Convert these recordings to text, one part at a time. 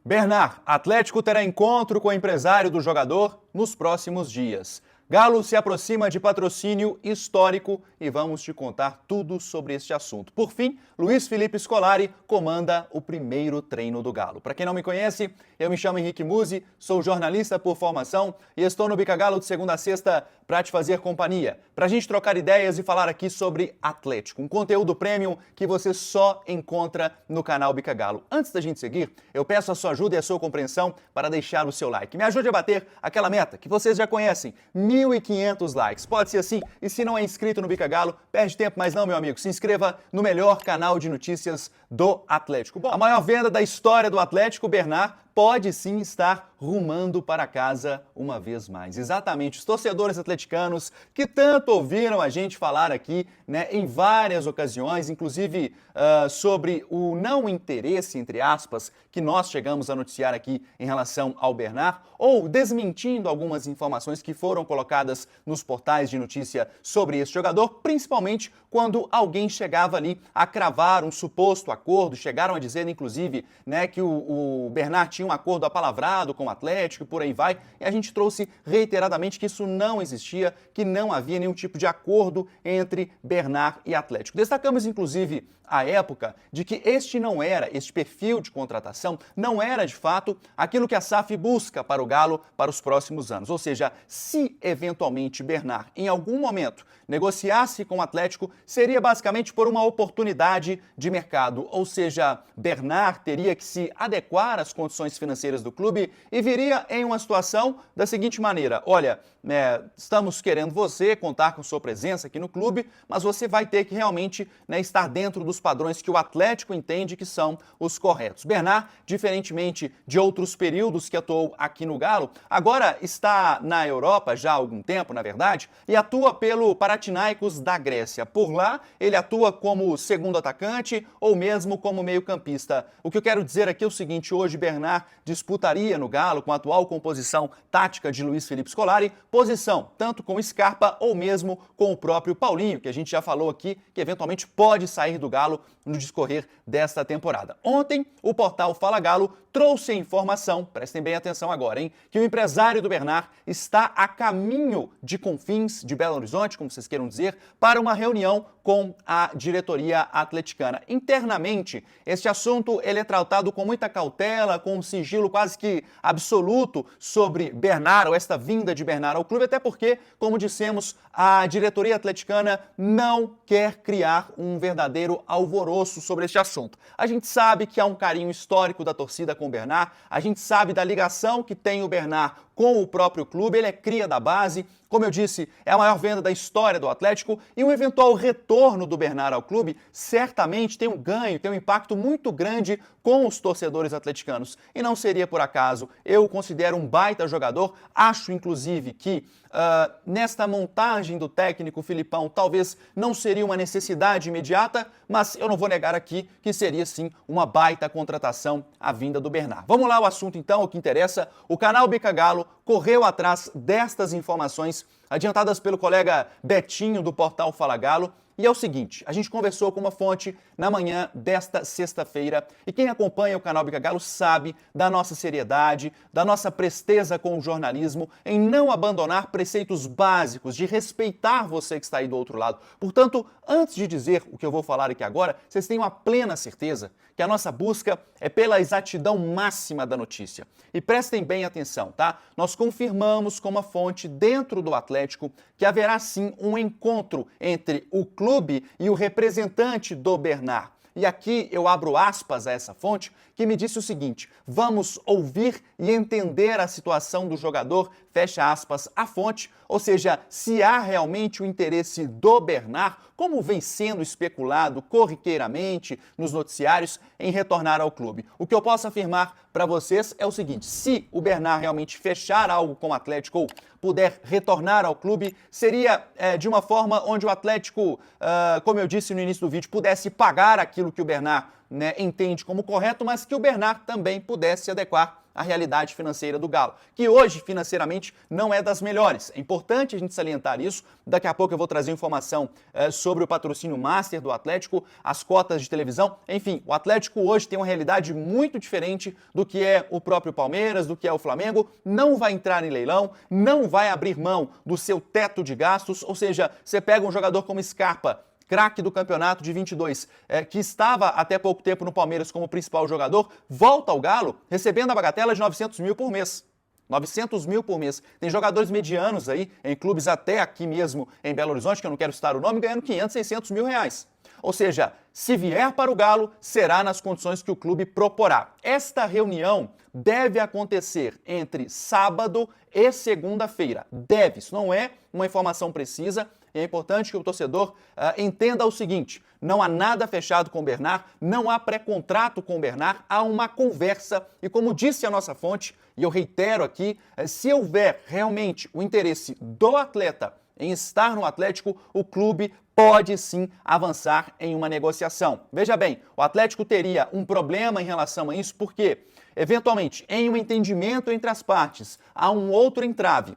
Bernard, Atlético terá encontro com o empresário do jogador nos próximos dias. Galo se aproxima de patrocínio histórico e vamos te contar tudo sobre este assunto. Por fim, Luiz Felipe Scolari comanda o primeiro treino do Galo. Para quem não me conhece, eu me chamo Henrique Musi, sou jornalista por formação e estou no Bica Galo de segunda a sexta para te fazer companhia, para a gente trocar ideias e falar aqui sobre Atlético, um conteúdo premium que você só encontra no canal Bica Galo. Antes da gente seguir, eu peço a sua ajuda e a sua compreensão para deixar o seu like. Me ajude a bater aquela meta que vocês já conhecem, 1.500 likes. Pode ser assim, e se não é inscrito no Bica Galo, perde tempo, mas não, meu amigo, se inscreva no melhor canal de notícias do Atlético. Bom, a maior venda da história do Atlético, Bernard, pode sim estar rumando para casa uma vez mais. Exatamente, os torcedores atleticanos que tanto ouviram a gente falar aqui, né, em várias ocasiões, inclusive sobre o não interesse, entre aspas, que nós chegamos a noticiar aqui em relação ao Bernard, ou desmentindo algumas informações que foram colocadas nos portais de notícia sobre esse jogador, principalmente quando alguém chegava ali a cravar um suposto acordo, chegaram a dizer, inclusive, né, que o Bernard tinha um acordo apalavrado com o Atlético e por aí vai, e a gente trouxe reiteradamente que isso não existia, que não havia nenhum tipo de acordo entre Bernard e Atlético. Destacamos, inclusive, a época de que este perfil de contratação não era, de fato, aquilo que a SAF busca para o Galo para os próximos anos. Ou seja, se eventualmente Bernard, em algum momento, negociasse com o Atlético, seria basicamente por uma oportunidade de mercado. Ou seja, Bernard teria que se adequar às condições financeiras do clube e viria em uma situação da seguinte maneira: olha, estamos querendo você contar com sua presença aqui no clube, mas você vai ter que realmente, né, estar dentro dos padrões que o Atlético entende que são os corretos. Bernard, diferentemente de outros períodos que atuou aqui no Galo, agora está na Europa já há algum tempo, na verdade, e atua pelo Panathinaikos da Grécia. Por lá, ele atua como segundo atacante ou mesmo como meio-campista. O que eu quero dizer aqui é o seguinte: hoje Bernard disputaria no Galo com a atual composição tática de Luiz Felipe Scolari, posição tanto com Scarpa ou mesmo com o próprio Paulinho, que a gente já falou aqui, que eventualmente pode sair do Galo no discorrer desta temporada. Ontem, o portal Fala Galo trouxe a informação, prestem bem atenção agora, hein, que o empresário do Bernard está a caminho de Confins, de Belo Horizonte, como vocês queiram dizer, para uma reunião com a diretoria atleticana. Internamente, este assunto ele é tratado com muita cautela, com um sigilo quase que absoluto sobre Bernard, ou esta vinda de Bernard ao clube, até porque, como dissemos, a diretoria atleticana não quer criar um verdadeiro alvoroço sobre este assunto. A gente sabe que há um carinho histórico da torcida com o Bernard, a gente sabe da ligação que tem o Bernard com o próprio clube, ele é cria da base, como eu disse, é a maior venda da história do Atlético e um eventual retorno do Bernard ao clube certamente tem um ganho, tem um impacto muito grande com os torcedores atleticanos. E não seria por acaso, eu o considero um baita jogador, acho inclusive que nesta montagem do técnico Filipão talvez não seria uma necessidade imediata, mas eu não vou negar aqui que seria sim uma baita contratação a vinda do Bernard. Vamos lá ao assunto então, o que interessa. O canal Bica Galo correu atrás destas informações adiantadas pelo colega Betinho do portal Fala Galo. E é o seguinte, a gente conversou com uma fonte na manhã desta sexta-feira e quem acompanha o canal Bica Galo sabe da nossa seriedade, da nossa presteza com o jornalismo em não abandonar preceitos básicos, de respeitar você que está aí do outro lado. Portanto, antes de dizer o que eu vou falar aqui agora, vocês tenham a plena certeza que a nossa busca é pela exatidão máxima da notícia. E prestem bem atenção, tá? Nós confirmamos com uma fonte dentro do Atlético que haverá sim um encontro entre o clube e o representante do Bernard. E aqui eu abro aspas a essa fonte que me disse o seguinte: vamos ouvir e entender a situação do jogador, fecha aspas, a fonte, ou seja, se há realmente o interesse do Bernard, como vem sendo especulado corriqueiramente nos noticiários, em retornar ao clube. O que eu posso afirmar para vocês é o seguinte: se o Bernard realmente fechar algo com o Atlético ou puder retornar ao clube, seria de uma forma onde o Atlético, como eu disse no início do vídeo, pudesse pagar aquilo que o Bernard, né, entende como correto, mas que o Bernard também pudesse se adequar a realidade financeira do Galo, que hoje financeiramente não é das melhores. É importante a gente salientar isso. Daqui a pouco eu vou trazer informação sobre o patrocínio master do Atlético, as cotas de televisão. Enfim, o Atlético hoje tem uma realidade muito diferente do que é o próprio Palmeiras, do que é o Flamengo. Não vai entrar em leilão, não vai abrir mão do seu teto de gastos, ou seja, você pega um jogador como Scarpa, craque do campeonato de 22, que estava até pouco tempo no Palmeiras como principal jogador, volta ao Galo recebendo a bagatela de 900 mil por mês. 900 mil por mês. Tem jogadores medianos aí, em clubes até aqui mesmo em Belo Horizonte, que eu não quero citar o nome, ganhando 500, 600 mil reais. Ou seja, se vier para o Galo, será nas condições que o clube proporá. Esta reunião deve acontecer entre sábado e segunda-feira. Deve, isso não é uma informação precisa. E é importante que o torcedor entenda o seguinte: não há nada fechado com o Bernard, não há pré-contrato com o Bernard, há uma conversa. E como disse a nossa fonte, e eu reitero aqui, se houver realmente o interesse do atleta em estar no Atlético, o clube pode sim avançar em uma negociação. Veja bem, o Atlético teria um problema em relação a isso, porque, eventualmente, em um entendimento entre as partes, há um outro entrave.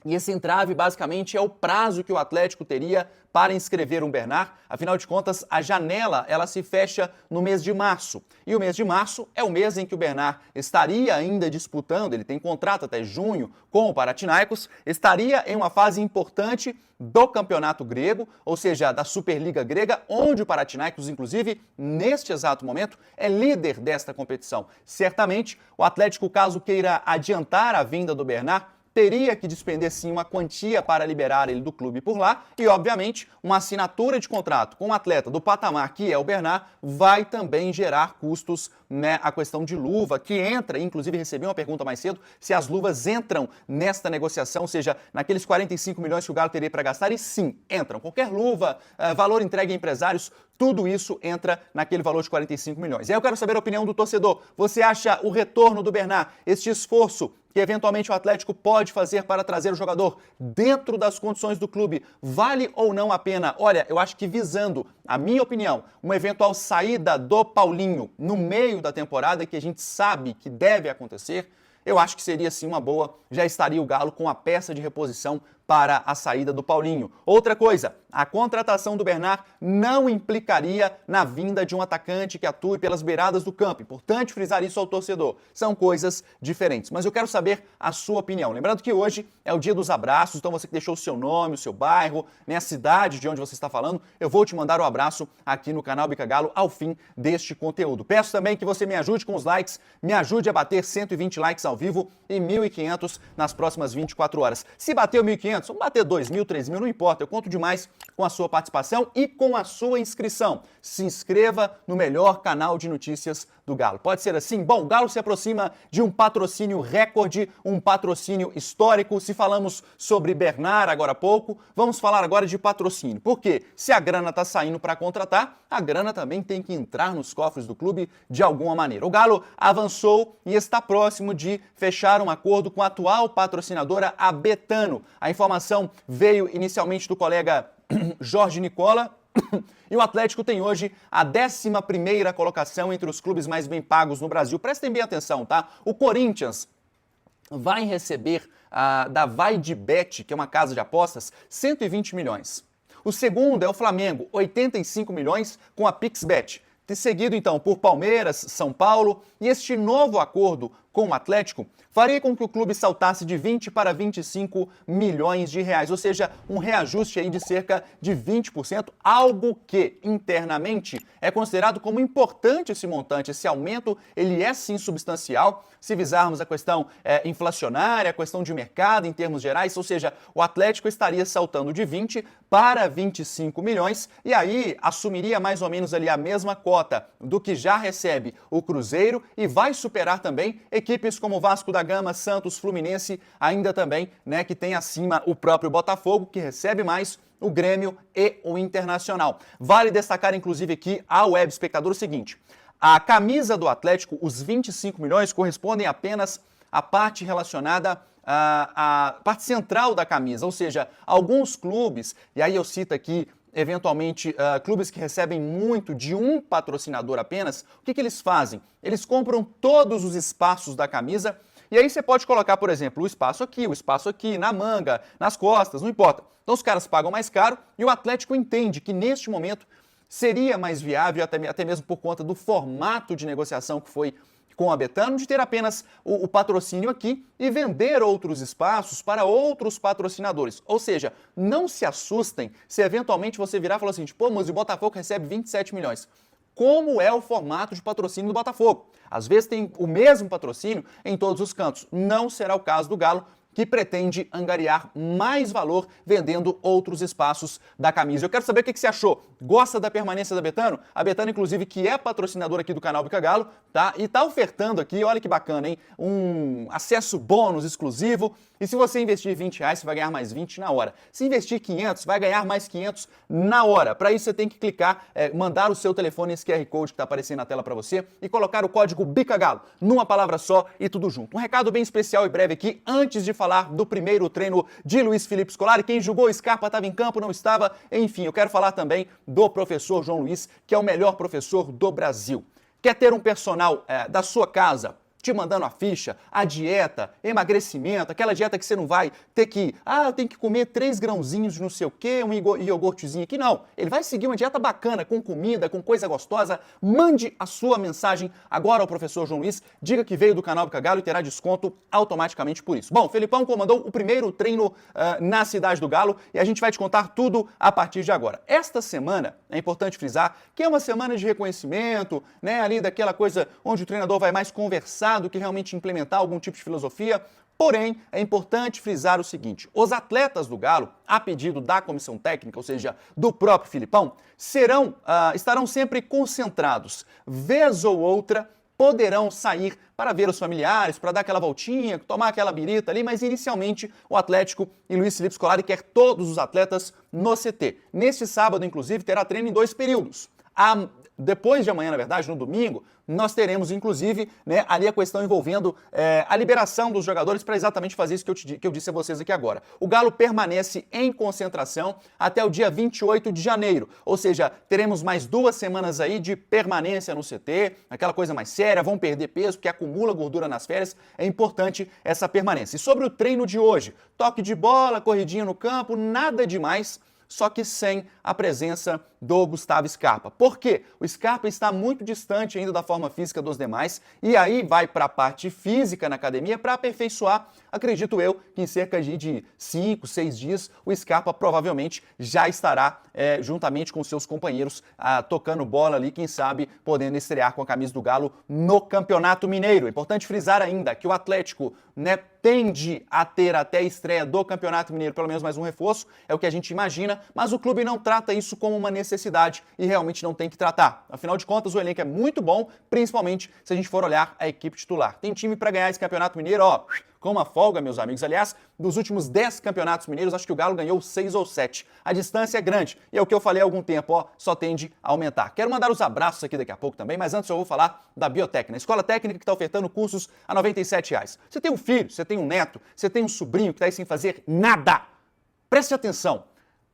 E esse entrave, basicamente, é o prazo que o Atlético teria para inscrever um Bernard. Afinal de contas, a janela ela se fecha no mês de março. E o mês de março é o mês em que o Bernard estaria ainda disputando, ele tem contrato até junho com o Panathinaikos, estaria em uma fase importante do campeonato grego, ou seja, da Superliga grega, onde o Panathinaikos, inclusive, neste exato momento, é líder desta competição. Certamente, o Atlético, caso queira adiantar a vinda do Bernard, teria que despender sim uma quantia para liberar ele do clube por lá e, obviamente, uma assinatura de contrato com um atleta do patamar que é o Bernard vai também gerar custos, né? A questão de luva que entra, inclusive recebi uma pergunta mais cedo, se as luvas entram nesta negociação, ou seja, naqueles 45 milhões que o Galo teria para gastar, e sim, entram. Qualquer luva, valor entregue a empresários, tudo isso entra naquele valor de 45 milhões. E aí eu quero saber a opinião do torcedor. Você acha o retorno do Bernard, este esforço que eventualmente o Atlético pode fazer para trazer o jogador dentro das condições do clube, vale ou não a pena? Olha, eu acho que visando, a minha opinião, uma eventual saída do Paulinho no meio da temporada, que a gente sabe que deve acontecer, eu acho que seria sim uma boa, já estaria o Galo com a peça de reposição para a saída do Paulinho. Outra coisa, a contratação do Bernard não implicaria na vinda de um atacante que atue pelas beiradas do campo. Importante frisar isso ao torcedor. São coisas diferentes. Mas eu quero saber a sua opinião. Lembrando que hoje é o dia dos abraços, então você que deixou o seu nome, o seu bairro, né, a cidade de onde você está falando, eu vou te mandar um abraço aqui no canal Bica Galo ao fim deste conteúdo. Peço também que você me ajude com os likes, me ajude a bater 120 likes ao vivo e 1.500 nas próximas 24 horas. Se bater 1.500, vamos bater 2.000, 3.000, não importa, eu conto demais com a sua participação e com a sua inscrição. Se inscreva no melhor canal de notícias do Galo. Pode ser assim? Bom, o Galo se aproxima de um patrocínio recorde, um patrocínio histórico. Se falamos sobre Bernard agora há pouco, vamos falar agora de patrocínio. Porque se a grana está saindo para contratar, a grana também tem que entrar nos cofres do clube de alguma maneira. O Galo avançou e está próximo de fechar um acordo com a atual patrocinadora, a Betano. A informação veio inicialmente do colega Jorge Nicola. E o Atlético tem hoje a 11ª colocação entre os clubes mais bem pagos no Brasil. Prestem bem atenção, tá? O Corinthians vai receber da VaideBet, que é uma casa de apostas, 120 milhões. O segundo é o Flamengo, 85 milhões com a PixBet. Seguido então por Palmeiras, São Paulo, e este novo acordo com o Atlético faria com que o clube saltasse de 20 para 25 milhões de reais, ou seja, um reajuste aí de cerca de 20%, algo que internamente é considerado como importante esse montante. Esse aumento, ele é sim substancial, se visarmos a questão inflacionária, a questão de mercado em termos gerais, ou seja, o Atlético estaria saltando de 20 para 25 milhões e aí assumiria mais ou menos ali a mesma cota do que já recebe o Cruzeiro e vai superar também equipes como Vasco da Gama, Santos, Fluminense, ainda também, né, que tem acima o próprio Botafogo, que recebe mais, o Grêmio e o Internacional. Vale destacar, inclusive, aqui ao web espectador o seguinte: a camisa do Atlético, os 25 milhões, correspondem apenas à parte relacionada à parte central da camisa, ou seja, alguns clubes, e aí eu cito aqui eventualmente, clubes que recebem muito de um patrocinador apenas, o que eles fazem? Eles compram todos os espaços da camisa e aí você pode colocar, por exemplo, o espaço aqui, na manga, nas costas, não importa. Então os caras pagam mais caro e o Atlético entende que neste momento seria mais viável, até mesmo por conta do formato de negociação que foi com a Betano, de ter apenas o patrocínio aqui e vender outros espaços para outros patrocinadores. Ou seja, não se assustem se eventualmente você virar e falar assim, pô, mas o Botafogo recebe 27 milhões. Como é o formato de patrocínio do Botafogo? Às vezes tem o mesmo patrocínio em todos os cantos. Não será o caso do Galo, que pretende angariar mais valor vendendo outros espaços da camisa. Eu quero saber o que você achou. Gosta da permanência da Betano? A Betano, inclusive, que é patrocinadora aqui do canal Bica Galo, tá? E tá ofertando aqui, olha que bacana, hein? Um acesso bônus exclusivo. E se você investir R$20, você vai ganhar mais 20 na hora. Se investir 500, vai ganhar mais 500 na hora. Para isso, você tem que clicar, mandar o seu telefone, esse QR Code que está aparecendo na tela para você, e colocar o código BICAGALO, numa palavra só e tudo junto. Um recado bem especial e breve aqui, antes de falar do primeiro treino de Luiz Felipe Scolari. Quem jogou Scarpa estava em campo, não estava. Enfim, eu quero falar também do professor João Luiz, que é o melhor professor do Brasil. Quer ter um personal da sua casa te mandando a ficha, a dieta, emagrecimento, aquela dieta que você não vai ter que, eu tenho que comer 3 grãozinhos de não sei o quê, um iogurtezinho aqui. Não, ele vai seguir uma dieta bacana, com comida, com coisa gostosa. Mande a sua mensagem agora ao professor João Luiz, diga que veio do canal Bica Galo e terá desconto automaticamente por isso. Bom, o Felipão comandou o primeiro treino na Cidade do Galo e a gente vai te contar tudo a partir de agora. Esta semana, é importante frisar, que é uma semana de reconhecimento, né, ali daquela coisa onde o treinador vai mais conversar do que realmente implementar algum tipo de filosofia. Porém, é importante frisar o seguinte, os atletas do Galo, a pedido da comissão técnica, ou seja, do próprio Filipão, estarão sempre concentrados. Vez ou outra, poderão sair para ver os familiares, para dar aquela voltinha, tomar aquela birita ali, mas inicialmente o Atlético e Luiz Felipe Scolari quer todos os atletas no CT. Neste sábado, inclusive, terá treino em 2 períodos. Depois de amanhã, na verdade, no domingo, nós teremos, inclusive, né, ali a questão envolvendo a liberação dos jogadores para exatamente fazer isso que eu disse a vocês aqui agora. O Galo permanece em concentração até o dia 28 de janeiro, ou seja, teremos mais 2 semanas aí de permanência no CT, aquela coisa mais séria, vão perder peso, porque acumula gordura nas férias, é importante essa permanência. E sobre o treino de hoje, toque de bola, corridinha no campo, nada demais, só que sem a presença do Gustavo Scarpa. Por quê? O Scarpa está muito distante ainda da forma física dos demais e aí vai para a parte física na academia para aperfeiçoar. Acredito eu que em cerca de 5, 6 dias o Scarpa provavelmente já estará juntamente com seus companheiros tocando bola ali, quem sabe podendo estrear com a camisa do Galo no Campeonato Mineiro. É importante frisar ainda que o Atlético, né, tende a ter até a estreia do Campeonato Mineiro pelo menos mais um reforço, é o que a gente imagina, mas o clube não trata isso como uma necessidade e realmente não tem que tratar. Afinal de contas, o elenco é muito bom, principalmente se a gente for olhar a equipe titular. Tem time para ganhar esse Campeonato Mineiro, com uma folga, meus amigos. Aliás, dos últimos 10 campeonatos mineiros, acho que o Galo ganhou 6 ou 7. A distância é grande e é o que eu falei há algum tempo, só tende a aumentar. Quero mandar os abraços aqui daqui a pouco também, mas antes eu vou falar da Biotecna, a escola técnica que está ofertando cursos a R$ 97. Você tem um filho, você tem um neto, você tem um sobrinho que está aí sem fazer nada. Preste atenção,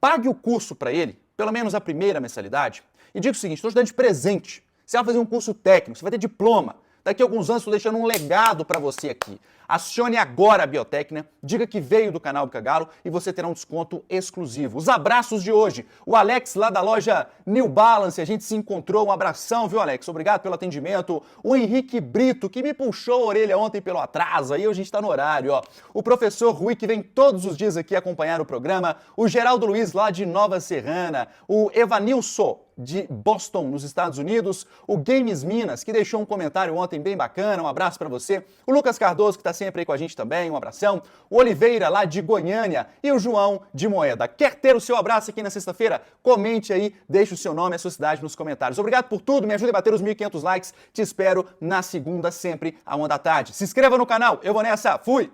pague o curso para ele, pelo menos a primeira mensalidade, e diga o seguinte, estou te dando de presente. Você vai fazer um curso técnico, você vai ter diploma. Daqui a alguns anos estou deixando um legado para você aqui. Acione agora a Biotecna, diga que veio do canal Bica Galo e você terá um desconto exclusivo. Os abraços de hoje, o Alex lá da loja New Balance, a gente se encontrou, um abração, viu, Alex? Obrigado pelo atendimento. O Henrique Brito, que me puxou a orelha ontem pelo atraso, aí a gente está no horário, O professor Rui, que vem todos os dias aqui acompanhar o programa, o Geraldo Luiz lá de Nova Serrana, o Evanilson de Boston, nos Estados Unidos, o Games Minas, que deixou um comentário ontem bem bacana, um abraço para você, o Lucas Cardoso, que está sempre aí com a gente também, um abração, o Oliveira, lá de Goiânia, e o João de Moeda. Quer ter o seu abraço aqui na sexta-feira? Comente aí, deixe o seu nome e a sua cidade nos comentários. Obrigado por tudo, me ajude a bater os 1.500 likes, te espero na segunda, sempre, à 1 da tarde. Se inscreva no canal, eu vou nessa, fui!